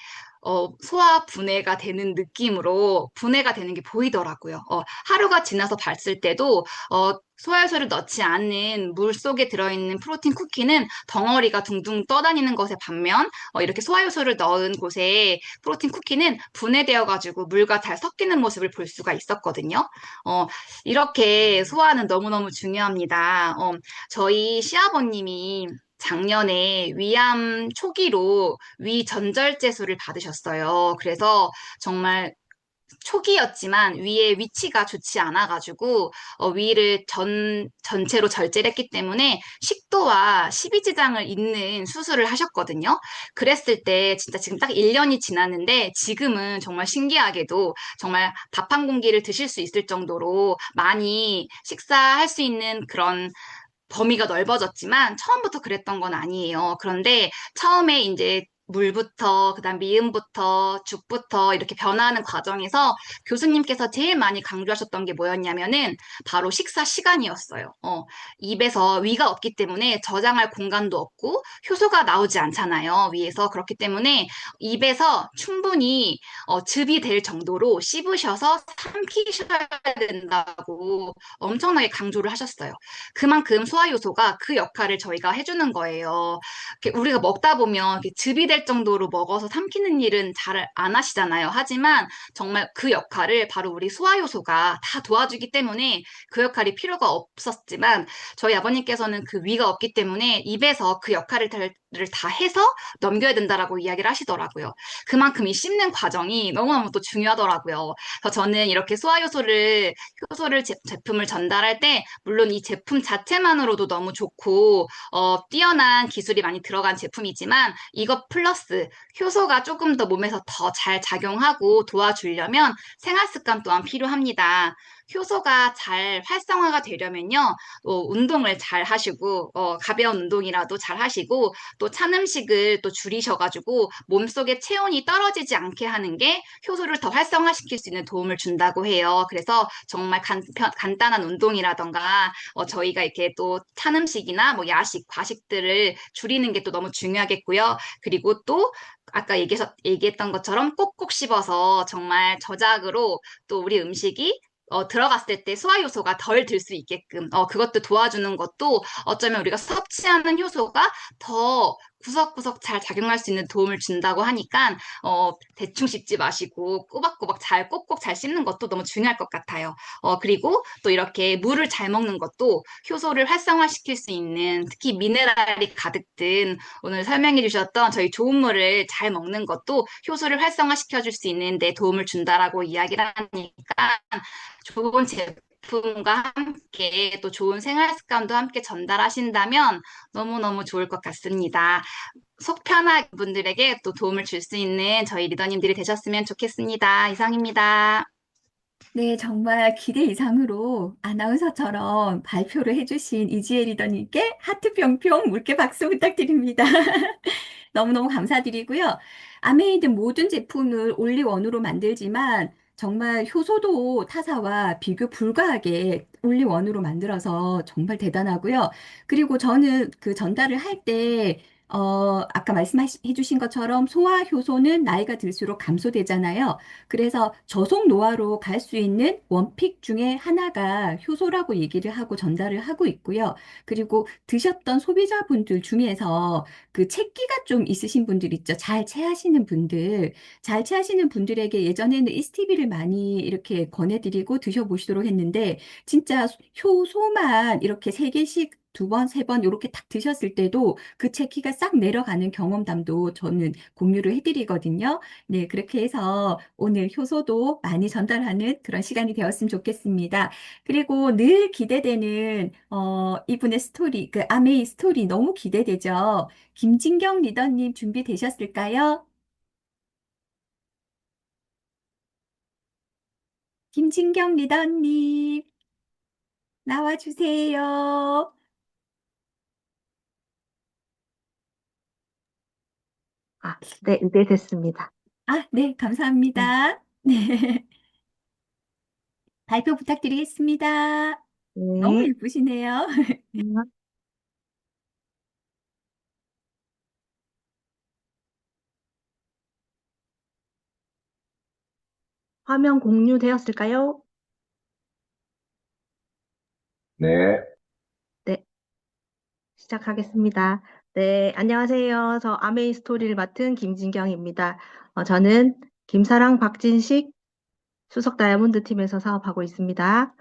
소화 분해가 되는 느낌으로 분해가 되는 게 보이더라고요. 하루가 지나서 봤을 때도 소화효소를 넣지 않는 물 속에 들어있는 프로틴 쿠키는 덩어리가 둥둥 떠다니는 것에 반면 이렇게 소화효소를 넣은 곳에 프로틴 쿠키는 분해되어가지고 물과 잘 섞이는 모습을 볼 수가 있었거든요. 이렇게 소화는 너무너무 중요합니다. 저희 시아버님이 작년에 위암 초기로 위 전절제술을 받으셨어요. 그래서 정말 초기였지만 위의 위치가 좋지 않아가지고 위를 전체로 절제를 했기 때문에 식도와 십이지장을 잇는 수술을 하셨거든요. 그랬을 때 진짜 지금 딱 1년이 지났는데 지금은 정말 신기하게도 정말 밥 한 공기를 드실 수 있을 정도로 많이 식사할 수 있는 그런 범위가 넓어졌지만 처음부터 그랬던 건 아니에요. 그런데 처음에 이제 물부터, 그다음 미음부터, 죽부터 이렇게 변화하는 과정에서 교수님께서 제일 많이 강조하셨던 게 뭐였냐면은 바로 식사 시간이었어요. 입에서 위가 없기 때문에 저장할 공간도 없고 효소가 나오지 않잖아요. 위에서. 그렇기 때문에 입에서 충분히 즙이 될 정도로 씹으셔서 삼키셔야 된다고 엄청나게 강조를 하셨어요. 그만큼 소화효소가 그 역할을 저희가 해주는 거예요. 이렇게 우리가 먹다 보면 이렇게 즙이 될 정도로 먹어서 삼키는 일은 잘 안 하시잖아요. 하지만 정말 그 역할을 바로 우리 소화효소가 다 도와주기 때문에 그 역할이 필요가 없었지만 저희 아버님께서는 그 위가 없기 때문에 입에서 그 역할을 다 해서 넘겨야 된다라고 이야기를 하시더라고요. 그만큼 이 씹는 과정이 너무너무 또 중요하더라고요. 그래서 저는 이렇게 효소를 제품을 전달할 때 물론 이 제품 자체만으로도 너무 좋고 뛰어난 기술이 많이 들어간 제품이지만 이것 플러스 효소가 조금 더 몸에서 더 잘 작용하고 도와주려면 생활 습관 또한 필요합니다. 효소가 잘 활성화가 되려면요, 운동을 잘 하시고, 가벼운 운동이라도 잘 하시고, 또 찬 음식을 또 줄이셔가지고, 몸속에 체온이 떨어지지 않게 하는 게 효소를 더 활성화시킬 수 있는 도움을 준다고 해요. 그래서 정말 간단한 운동이라던가, 저희가 이렇게 또 찬 음식이나 뭐 야식, 과식들을 줄이는 게 또 너무 중요하겠고요. 그리고 또 아까 얘기했던 것처럼 꼭꼭 씹어서 정말 저작으로 또 우리 음식이 들어갔을 때 소화 효소가 덜 들 수 있게끔 그것도 도와주는 것도 어쩌면 우리가 섭취하는 효소가 더 구석구석 잘 작용할 수 있는 도움을 준다고 하니까 대충 씹지 마시고 꼬박꼬박 잘 꼭꼭 잘 씹는 것도 너무 중요할 것 같아요. 그리고 또 이렇게 물을 잘 먹는 것도 효소를 활성화시킬 수 있는 특히 미네랄이 가득 든 오늘 설명해 주셨던 저희 좋은 물을 잘 먹는 것도 효소를 활성화시켜 줄 수 있는 데 도움을 준다라고 이야기를 하니까 좋은 제품과 함께 또 좋은 생활 습관도 함께 전달하신다면 너무너무 좋을 것 같습니다. 속 편한 분들에게 또 도움을 줄 수 있는 저희 리더님들이 되셨으면 좋겠습니다. 이상입니다. 네, 정말 기대 이상으로 아나운서처럼 발표를 해주신 이지혜 리더님께 하트 평평 물개 박수 부탁드립니다. 너무너무 감사드리고요. 아메이드 모든 제품을 올리원으로 만들지만 정말 효소도 타사와 비교 불가하게 올리원으로 만들어서 정말 대단하고요. 그리고 저는 그 전달을 할 때, 아까 말씀해 주신 것처럼 소화 효소는 나이가 들수록 감소되잖아요. 그래서 저속 노화로 갈 수 있는 원픽 중에 하나가 효소라고 얘기를 하고 전달을 하고 있고요. 그리고 드셨던 소비자분들 중에서 그 체기가 좀 있으신 분들 있죠. 잘 체하시는 분들. 잘 체하시는 분들에게 예전에는 이스티비를 많이 이렇게 권해드리고 드셔보시도록 했는데, 진짜 효소만 이렇게 세 개씩 두 번, 세 번 이렇게 딱 드셨을 때도 그 체기가 싹 내려가는 경험담도 저는 공유를 해드리거든요. 네, 그렇게 해서 오늘 효소도 많이 전달하는 그런 시간이 되었으면 좋겠습니다. 그리고 늘 기대되는 이분의 스토리, 그 아메이 스토리 너무 기대되죠. 김진경 리더님 준비되셨을까요? 김진경 리더님 나와주세요. 네, 이제 됐습니다. 아, 네, 네. 감사합니다. 네, 발표 부탁드리겠습니다. 너무 네. 예쁘시네요. 음, 화면 공유되었을까요? 네, 네, 시작하겠습니다. 네, 안녕하세요. 저 아메이 스토리를 맡은 김진경입니다. 저는 김사랑 박진식 수석 다이아몬드 팀에서 사업하고 있습니다.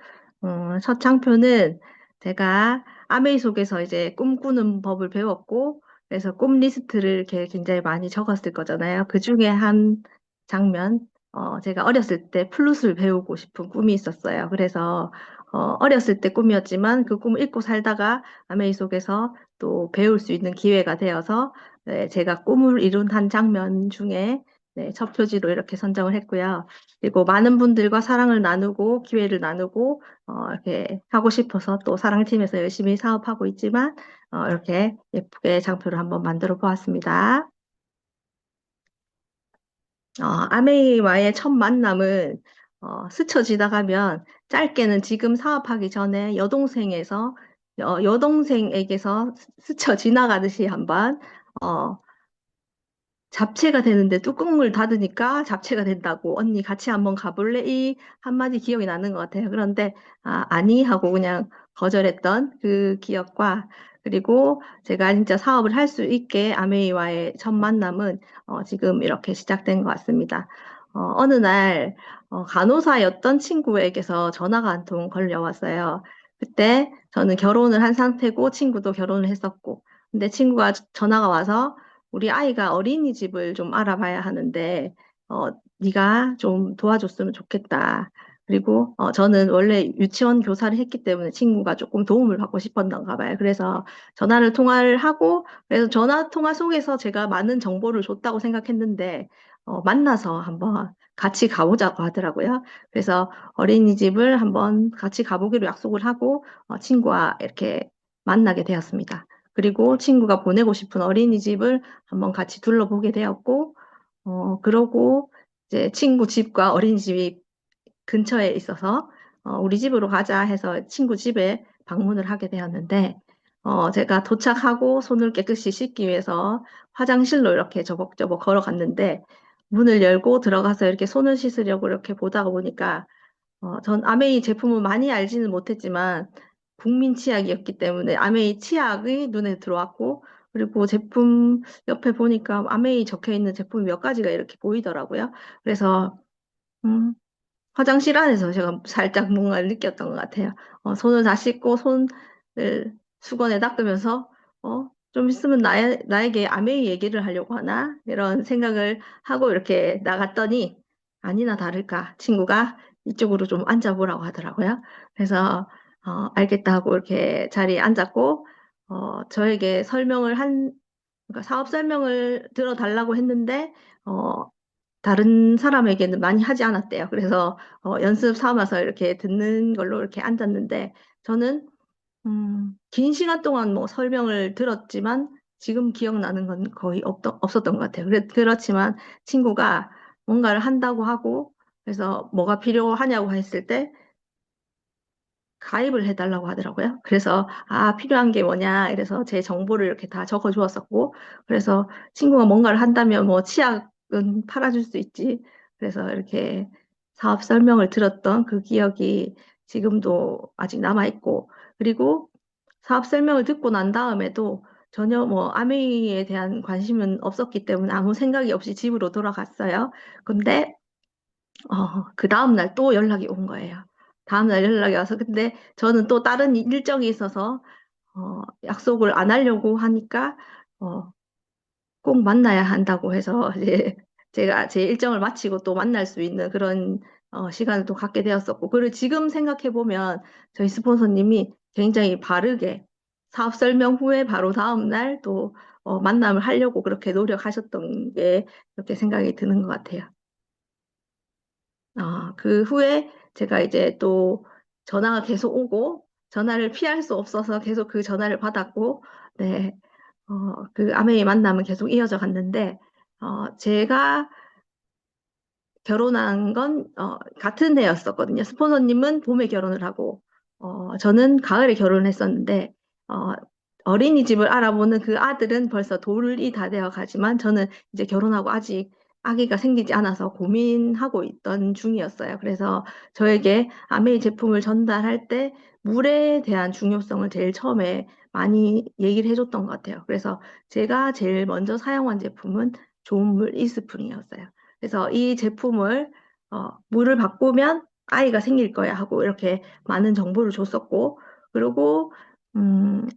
첫 장표는 제가 아메이 속에서 이제 꿈꾸는 법을 배웠고, 그래서 꿈 리스트를 이렇게 굉장히 많이 적었을 거잖아요. 그 중에 한 장면, 제가 어렸을 때 플룻을 배우고 싶은 꿈이 있었어요. 그래서 어렸을 때 꿈이었지만 그 꿈을 잊고 살다가 아메이 속에서 또 배울 수 있는 기회가 되어서 네, 제가 꿈을 이룬 한 장면 중에 네, 첫 표지로 이렇게 선정을 했고요. 그리고 많은 분들과 사랑을 나누고 기회를 나누고 이렇게 하고 싶어서 또 사랑팀에서 열심히 사업하고 있지만 이렇게 예쁘게 장표를 한번 만들어 보았습니다. 아메이와의 첫 만남은 스쳐 지나가면 짧게는 지금 사업하기 전에 여동생에게서 스쳐 지나가듯이 한번 어, 잡채가 되는데 뚜껑을 닫으니까 잡채가 된다고 언니 같이 한번 가볼래? 이 한마디 기억이 나는 것 같아요. 그런데 아니 하고 그냥 거절했던 그 기억과 그리고 제가 진짜 사업을 할 수 있게 아메이와의 첫 만남은 지금 이렇게 시작된 것 같습니다. 어느 날 간호사였던 친구에게서 전화가 한 통 걸려왔어요. 그때 저는 결혼을 한 상태고 친구도 결혼을 했었고 근데 친구가 전화가 와서 우리 아이가 어린이집을 좀 알아봐야 하는데, 네가 좀 도와줬으면 좋겠다. 그리고 저는 원래 유치원 교사를 했기 때문에 친구가 조금 도움을 받고 싶었는가 봐요. 그래서 통화를 하고, 그래서 전화 통화 속에서 제가 많은 정보를 줬다고 생각했는데, 만나서 한번 같이 가보자고 하더라고요. 그래서 어린이집을 한번 같이 가보기로 약속을 하고, 친구와 이렇게 만나게 되었습니다. 그리고 친구가 보내고 싶은 어린이집을 한번 같이 둘러보게 되었고, 그러고 이제 친구 집과 어린이집이 근처에 있어서 우리 집으로 가자 해서 친구 집에 방문을 하게 되었는데, 제가 도착하고 손을 깨끗이 씻기 위해서 화장실로 이렇게 저벅저벅 걸어갔는데, 문을 열고 들어가서 이렇게 손을 씻으려고 이렇게 보다가 보니까 전 아메이 제품을 많이 알지는 못했지만 국민 치약이었기 때문에 아메이 치약이 눈에 들어왔고 그리고 제품 옆에 보니까 아메이 적혀 있는 제품이 몇 가지가 이렇게 보이더라고요. 그래서 음, 화장실 안에서 제가 살짝 뭔가를 느꼈던 것 같아요. 손을 다 씻고 손을 수건에 닦으면서 좀 있으면 나에게 아메이 얘기를 하려고 하나? 이런 생각을 하고 이렇게 나갔더니 아니나 다를까 친구가 이쪽으로 좀 앉아보라고 하더라고요. 그래서 알겠다 하고 이렇게 자리에 앉았고 저에게 그러니까 사업 설명을 들어달라고 했는데 어, 다른 사람에게는 많이 하지 않았대요. 그래서 연습 삼아서 이렇게 듣는 걸로 이렇게 앉았는데 저는 긴 시간 동안 뭐 설명을 들었지만 지금 기억나는 건 거의 없었던 것 같아요. 그렇지만 친구가 뭔가를 한다고 하고 그래서 뭐가 필요하냐고 했을 때 가입을 해달라고 하더라고요. 그래서 필요한 게 뭐냐 이래서 제 정보를 이렇게 다 적어 주었었고 그래서 친구가 뭔가를 한다면 뭐 치약은 팔아줄 수 있지. 그래서 이렇게 사업 설명을 들었던 그 기억이 지금도 아직 남아 있고 그리고 사업 설명을 듣고 난 다음에도 전혀 뭐 아메이에 대한 관심은 없었기 때문에 아무 생각이 없이 집으로 돌아갔어요. 근데 그 다음날 또 연락이 온 거예요. 다음날 연락이 와서, 근데 저는 또 다른 일정이 있어서, 약속을 안 하려고 하니까, 어, 꼭 만나야 한다고 해서, 이제 제가 제 일정을 마치고 또 만날 수 있는 그런, 시간을 또 갖게 되었었고, 그리고 지금 생각해보면, 저희 스폰서님이 굉장히 바르게 사업 설명 후에 바로 다음날 또, 만남을 하려고 그렇게 노력하셨던 게, 이렇게 생각이 드는 것 같아요. 그 후에 제가 이제 또 전화가 계속 오고 전화를 피할 수 없어서 계속 그 전화를 받았고, 네, 그 아메이 만남은 계속 이어져 갔는데, 제가 결혼한 건 같은 해였었거든요. 스폰서님은 봄에 결혼을 하고 저는 가을에 결혼을 했었는데 어, 어린이집을 알아보는 그 아들은 벌써 돌이 다 되어 가지만 저는 이제 결혼하고 아직 아기가 생기지 않아서 고민하고 있던 중이었어요. 그래서 저에게 아메이 제품을 전달할 때 물에 대한 중요성을 제일 처음에 많이 얘기를 해줬던 것 같아요. 그래서 제가 제일 먼저 사용한 제품은 좋은 물 이스프링이었어요. 그래서 이 제품을 물을 바꾸면 아이가 생길 거야 하고 이렇게 많은 정보를 줬었고 그리고 음,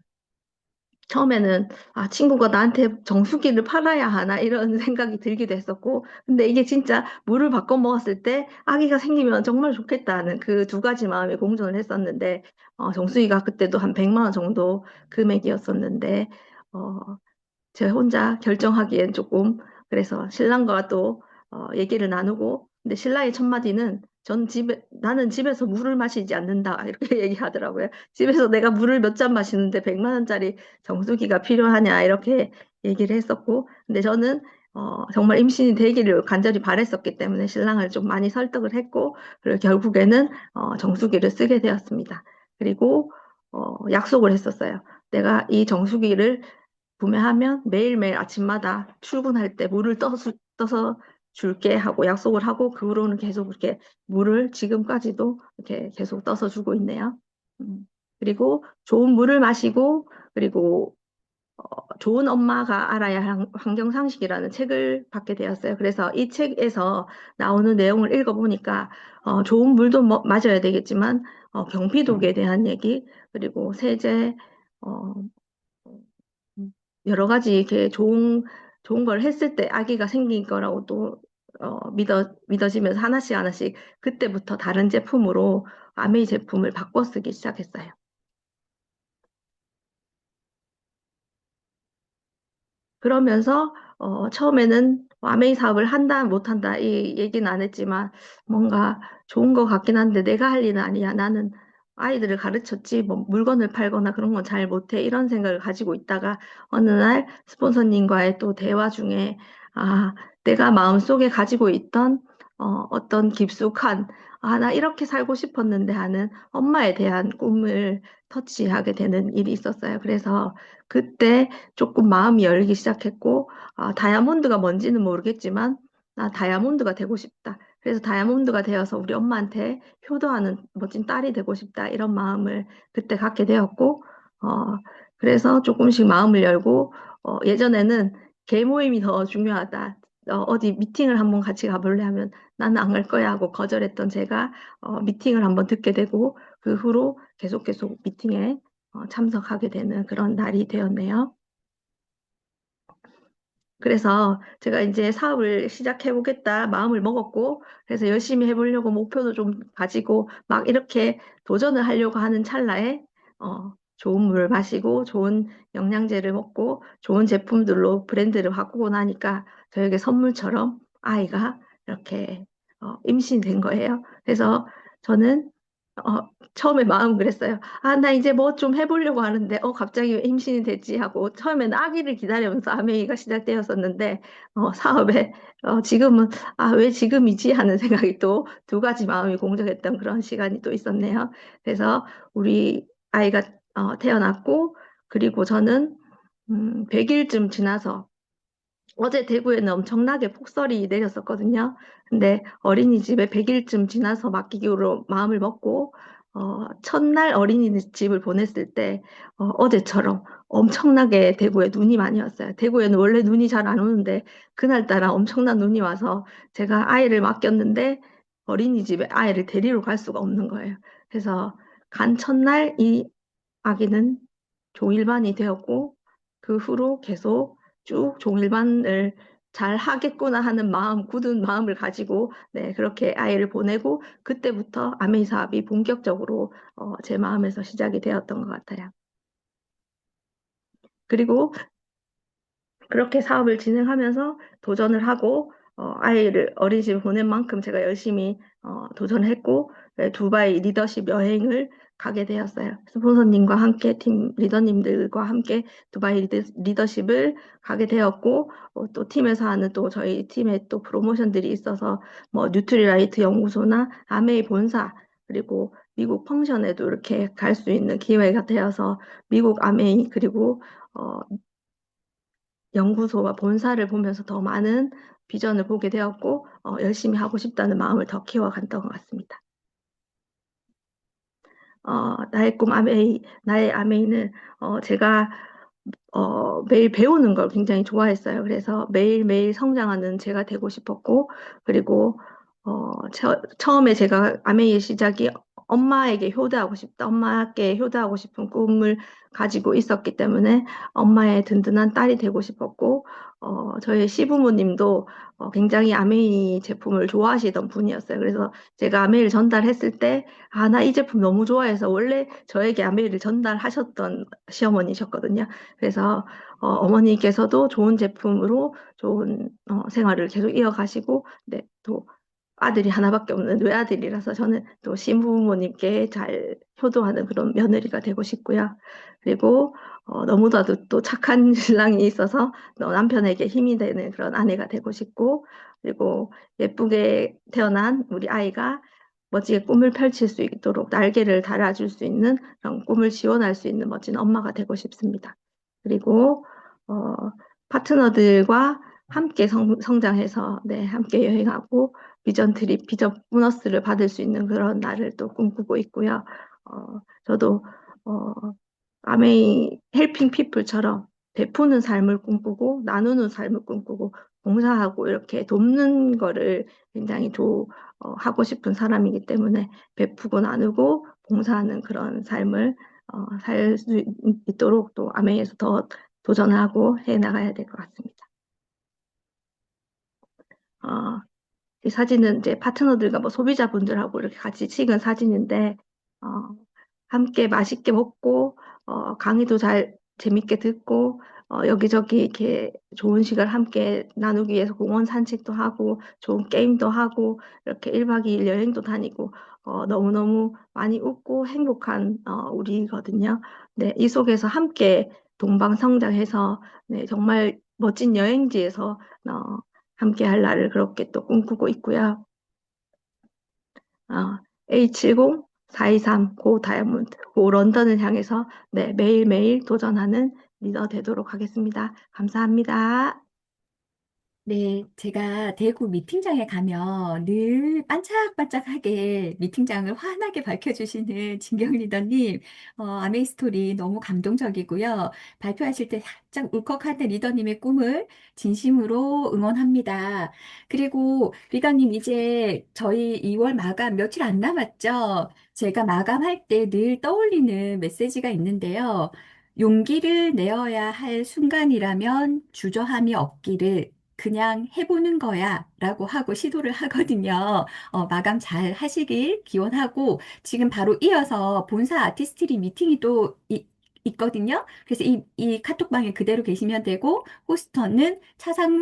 처음에는 친구가 나한테 정수기를 팔아야 하나 이런 생각이 들기도 했었고 근데 이게 진짜 물을 바꿔 먹었을 때 아기가 생기면 정말 좋겠다는 그 두 가지 마음에 공존을 했었는데 정수기가 그때도 한 100만 원 정도 금액이었었는데 어, 제 혼자 결정하기엔 조금 그래서 신랑과 또 얘기를 나누고 근데 신랑의 첫 마디는 나는 집에서 물을 마시지 않는다 이렇게 얘기하더라고요. 집에서 내가 물을 몇 잔 마시는데 100만 원짜리 정수기가 필요하냐 이렇게 얘기를 했었고 근데 저는 정말 임신이 되기를 간절히 바랬었기 때문에 신랑을 좀 많이 설득을 했고 그리고 결국에는 정수기를 쓰게 되었습니다. 그리고 약속을 했었어요. 내가 이 정수기를 구매하면 매일매일 아침마다 출근할 때 물을 떠서 줄게 하고 약속을 하고 그 후로는 계속 이렇게 물을 지금까지도 이렇게 계속 떠서 주고 있네요. 그리고 좋은 물을 마시고 그리고 좋은 엄마가 알아야 할 환경상식이라는 책을 받게 되었어요. 그래서 이 책에서 나오는 내용을 읽어보니까 좋은 물도 마셔야 되겠지만 경피독에 대한 얘기 그리고 세제 어, 여러 가지 이렇게 좋은 걸 했을 때 아기가 생긴 거라고 또 믿어지면서 하나씩 하나씩 그때부터 다른 제품으로 아메이 제품을 바꿔 쓰기 시작했어요. 그러면서 처음에는 아메이 사업을 한다 못한다 이 얘기는 안 했지만 뭔가 좋은 것 같긴 한데 내가 할 일은 아니야. 나는 아이들을 가르쳤지 뭐 물건을 팔거나 그런 건 잘 못해 이런 생각을 가지고 있다가 어느 날 스폰서님과의 또 대화 중에 아 내가 마음속에 가지고 있던 어떤 깊숙한 나 이렇게 살고 싶었는데 하는 엄마에 대한 꿈을 터치하게 되는 일이 있었어요. 그래서 그때 조금 마음이 열리기 시작했고, 다이아몬드가 뭔지는 모르겠지만, 나 다이아몬드가 되고 싶다. 그래서 다이아몬드가 되어서 우리 엄마한테 효도하는 멋진 딸이 되고 싶다. 이런 마음을 그때 갖게 되었고, 어, 그래서 조금씩 마음을 열고, 예전에는 개 모임이 더 중요하다. 어디 미팅을 한번 같이 가볼래 하면 나는 안 갈 거야 하고 거절했던 제가 미팅을 한번 듣게 되고 그 후로 계속 미팅에 참석하게 되는 그런 날이 되었네요. 그래서 제가 이제 사업을 시작해 보겠다 마음을 먹었고, 그래서 열심히 해보려고 목표도 좀 가지고 막 이렇게 도전을 하려고 하는 찰나에, 좋은 물을 마시고 좋은 영양제를 먹고 좋은 제품들로 브랜드를 바꾸고 나니까 저에게 선물처럼 아이가 이렇게 임신된 거예요. 그래서 저는 처음에 마음 그랬어요. 아, 나 이제 뭐 좀 해보려고 하는데, 갑자기 왜 임신이 됐지 하고, 처음에는 아기를 기다리면서 아메이가 시작되었었는데, 사업에, 지금은, 아, 왜 지금이지? 하는 생각이 또 두 가지 마음이 공존했던 그런 시간이 또 있었네요. 그래서 우리 아이가 태어났고, 그리고 저는, 100일쯤 지나서, 어제 대구에는 엄청나게 폭설이 내렸었거든요. 근데 어린이집에 100일쯤 지나서 맡기기로 마음을 먹고, 첫날 어린이집을 보냈을 때, 어제처럼 엄청나게 대구에 눈이 많이 왔어요. 대구에는 원래 눈이 잘 안 오는데, 그날따라 엄청난 눈이 와서 제가 아이를 맡겼는데, 어린이집에 아이를 데리러 갈 수가 없는 거예요. 그래서 간 첫날 이 아기는 종일반이 되었고, 그 후로 계속 쭉 종일반을 잘 하겠구나 하는 마음, 굳은 마음을 가지고, 네, 그렇게 아이를 보내고, 그때부터 아메이 사업이 본격적으로 제 마음에서 시작이 되었던 것 같아요. 그리고 그렇게 사업을 진행하면서 도전을 하고, 아이를 어린이집에 보낸 만큼 제가 열심히 도전했고, 네, 두바이 리더십 여행을 가게 되었어요. 스폰서님과 함께 팀 리더님들과 함께 두바이 리더십을 가게 되었고, 또 팀에서 하는 또 저희 팀의 또 프로모션들이 있어서 뭐 뉴트리라이트 연구소나 아메이 본사, 그리고 미국 펑션에도 이렇게 갈 수 있는 기회가 되어서 미국 아메이 그리고 연구소와 본사를 보면서 더 많은 비전을 보게 되었고, 열심히 하고 싶다는 마음을 더 키워갔던 것 같습니다. 나의 꿈 아메이, 나의 아메이는, 제가, 매일 배우는 걸 굉장히 좋아했어요. 그래서 매일매일 성장하는 제가 되고 싶었고, 그리고, 처음에 제가 아메이의 시작이 엄마에게 효도하고 싶다, 엄마께 효도하고 싶은 꿈을 가지고 있었기 때문에 엄마의 든든한 딸이 되고 싶었고, 저희 시부모님도 굉장히 아메이 제품을 좋아하시던 분이었어요. 그래서 제가 아메이를 전달했을 때, 아, 나 이 제품 너무 좋아해서 원래 저에게 아메이를 전달하셨던 시어머니셨거든요. 그래서 어머니께서도 좋은 제품으로 좋은 생활을 계속 이어가시고, 네, 또 아들이 하나밖에 없는 외아들이라서 저는 또 시부모님께 잘 효도하는 그런 며느리가 되고 싶고요. 그리고 너무나도 또 착한 신랑이 있어서 남편에게 힘이 되는 그런 아내가 되고 싶고, 그리고 예쁘게 태어난 우리 아이가 멋지게 꿈을 펼칠 수 있도록 날개를 달아줄 수 있는 그런 꿈을 지원할 수 있는 멋진 엄마가 되고 싶습니다. 그리고 어, 파트너들과 함께 성장해서 네, 함께 여행하고 비전 트립, 비전 보너스를 받을 수 있는 그런 날을 또 꿈꾸고 있고요. 저도 어, 아메이 헬핑 피플처럼 베푸는 삶을 꿈꾸고 나누는 삶을 꿈꾸고 봉사하고 이렇게 돕는 거를 굉장히 하고 싶은 사람이기 때문에 베푸고 나누고 봉사하는 그런 삶을 살 수 있도록 또 아메이에서 더 도전하고 해 나가야 될 것 같습니다. 이 사진은 이제 파트너들과 뭐 소비자분들하고 이렇게 같이 찍은 사진인데, 어, 함께 맛있게 먹고, 강의도 잘 재밌게 듣고, 여기저기 이렇게 좋은 시간 함께 나누기 위해서 공원 산책도 하고, 좋은 게임도 하고, 이렇게 1박 2일 여행도 다니고, 너무너무 많이 웃고 행복한, 우리거든요. 네, 이 속에서 함께 동방성장해서, 네, 정말 멋진 여행지에서, 함께 할 날을 그렇게 또 꿈꾸고 있고요. A70, 423, 고 다이아몬드, 고 런던을 향해서 네, 매일매일 도전하는 리더 되도록 하겠습니다. 감사합니다. 네, 제가 대구 미팅장에 가면 늘 반짝반짝하게 미팅장을 환하게 밝혀주시는 진경 리더님, 아메이스토리 너무 감동적이고요. 발표하실 때 살짝 울컥하는 리더님의 꿈을 진심으로 응원합니다. 그리고 리더님, 이제 저희 2월 마감 며칠 안 남았죠? 제가 마감할 때 늘 떠올리는 메시지가 있는데요. 용기를 내어야 할 순간이라면 주저함이 없기를 그냥 해보는 거야 라고 하고 시도를 하거든요. 마감 잘 하시길 기원하고 지금 바로 이어서 본사 아티스트리 미팅이 또 있거든요. 그래서 이 카톡방에 그대로 계시면 되고 호스터는 차상무